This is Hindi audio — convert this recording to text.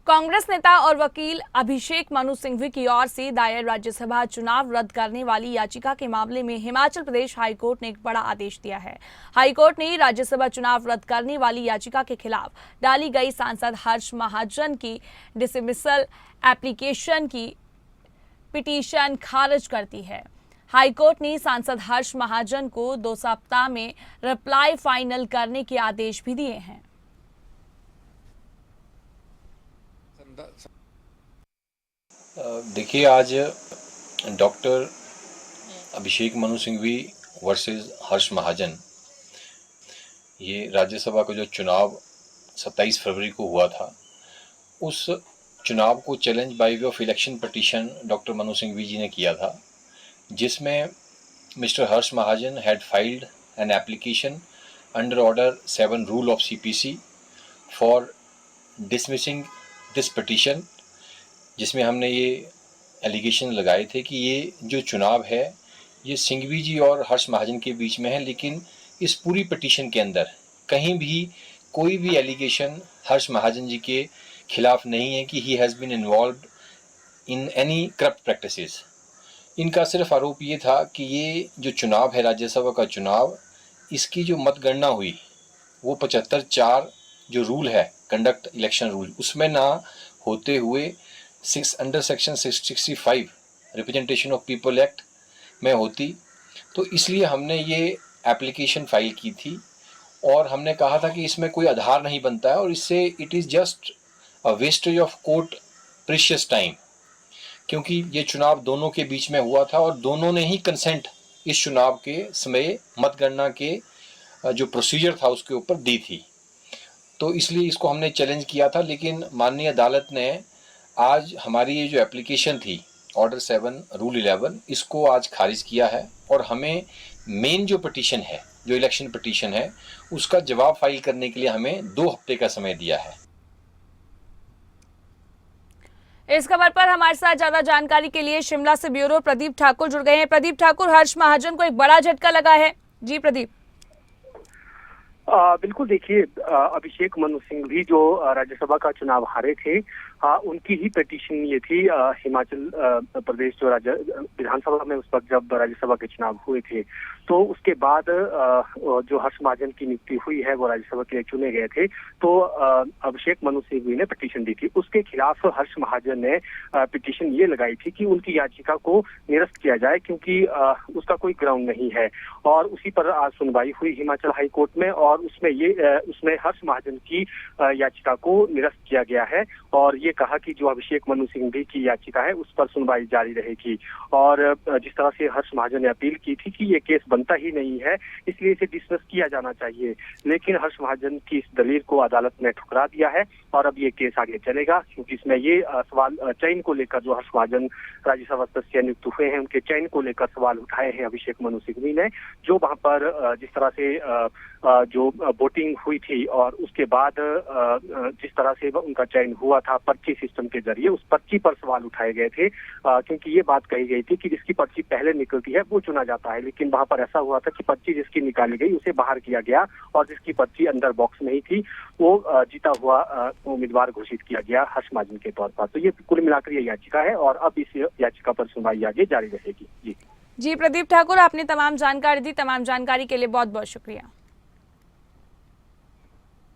कांग्रेस नेता और वकील अभिषेक मनु सिंघवी की ओर से दायर राज्यसभा चुनाव रद्द करने वाली याचिका के मामले में हिमाचल प्रदेश हाईकोर्ट ने एक बड़ा आदेश दिया है। हाईकोर्ट ने राज्यसभा चुनाव रद्द करने वाली याचिका के खिलाफ डाली गई सांसद हर्ष महाजन की डिसमिसल एप्लीकेशन की पिटीशन खारिज कर दी है। हाईकोर्ट ने सांसद हर्ष महाजन को 2 सप्ताह में रिप्लाई फाइनल करने के आदेश भी दिए हैं। देखिए, आज डॉक्टर अभिषेक मनु सिंघवी वर्सेस हर्ष महाजन, ये राज्यसभा का जो चुनाव 27 फरवरी को हुआ था, उस चुनाव को challenge by way of election petition doctor Manu Singhvi ji ने किया था, जिसमें mister Harsh Mahajan had filed an application under order 7 rule of CPC for dismissing this petition, जिसमें हमने ये एलिगेशन लगाए थे कि ये जो चुनाव है ये सिंघवी जी और हर्ष महाजन के बीच में है, लेकिन इस पूरी पिटीशन के अंदर कहीं भी कोई भी एलिगेशन हर्ष महाजन जी के खिलाफ नहीं है कि he has been involved in any corrupt practices. इनका सिर्फ आरोप ये था कि ये जो चुनाव है राज्यसभा का चुनाव, इसकी जो मतगणना हुई वो 75(4) जो रूल है कंडक्ट इलेक्शन रूल, उसमें ना होते हुए under section 665 representation of people act में होती। तो इसलिए हमने ये एप्लीकेशन फाइल की थी और हमने कहा था कि इसमें कोई आधार नहीं बनता है और इससे it is just a wastage of court precious time, क्योंकि ये चुनाव दोनों के बीच में हुआ था और दोनों ने ही कंसेंट इस चुनाव के समय मतगणना के जो प्रोसीजर था उसके ऊपर दी थी। तो इसलिए इसको हमने चैलेंज किया था, लेकिन माननीय अदालत ने आज हमारी ये जो एप्लीकेशन थी ऑर्डर 7 रूल 11, इसको आज खारिज किया है और हमें मेन जो पिटीशन है, जो इलेक्शन पिटीशन है, उसका जवाब फाइल करने के लिए हमें 2 हफ्ते का समय दिया है। इस खबर पर हमारे साथ ज्यादा जानकारी के लिए शिमला से ब्यूरो प्रदीप ठाकुर जुड़ गए हैं। प्रदीप ठाकुर, हर्ष महाजन को एक बड़ा झटका लगा है। जी प्रदीप। बिल्कुल, देखिए, अभिषेक मनु सिंघवी जो राज्यसभा का चुनाव हारे थे, उनकी ही पिटीशन ये थी। हिमाचल प्रदेश जो राज्य विधानसभा में उस वक्त जब राज्यसभा के चुनाव हुए थे, तो उसके बाद जो हर्ष महाजन की नियुक्ति हुई है वो राज्यसभा के लिए चुने गए थे, तो अभिषेक मनु सिंघवी ने पिटीशन दी थी। उसके खिलाफ हर्ष महाजन ने पिटीशन ये लगाई थी कि उनकी याचिका को निरस्त किया जाए, क्योंकि उसका कोई ग्राउंड नहीं है। और उसी पर आज सुनवाई हुई हिमाचल हाई कोर्ट में और उसमें हर्ष महाजन की याचिका को निरस्त किया गया है और ये कहा कि जो अभिषेक मनु सिंघवी की याचिका है उस पर सुनवाई जारी रहेगी। और जिस तरह से हर्ष महाजन ने अपील की थी कि ये केस बनता ही नहीं है, इसलिए इसे डिसमिस किया जाना चाहिए, लेकिन हर्ष महाजन की इस दलील को अदालत ने ठुकरा दिया है और अब ये केस आगे चलेगा, क्योंकि इसमें ये सवाल चयन को लेकर जो हर्ष महाजन राज्यसभा सदस्य नियुक्त हुए हैं उनके चयन को लेकर सवाल उठाए हैं अभिषेक मनु सिंघवी ने, जो वहां पर जिस तरह से जो वोटिंग हुई थी और उसके बाद जिस तरह से उनका चयन हुआ था पर्ची सिस्टम के जरिए, उस पर्ची पर सवाल उठाए गए थे, क्योंकि ये बात कही गई थी कि जिसकी पर्ची पहले निकलती है वो चुना जाता है, लेकिन वहां पर ऐसा हुआ था कि पर्ची जिसकी निकाली गई उसे बाहर किया गया और जिसकी पर्ची अंदर बॉक्स में ही थी वो जीता हुआ उम्मीदवार घोषित किया गया हर्ष महाजन के तौर पर। तो ये कुल मिलाकर ये याचिका है और अब इस याचिका पर सुनवाई आगे जारी रहेगी। जी प्रदीप ठाकुर, आपने तमाम जानकारी दी। तमाम जानकारी के लिए बहुत बहुत शुक्रिया।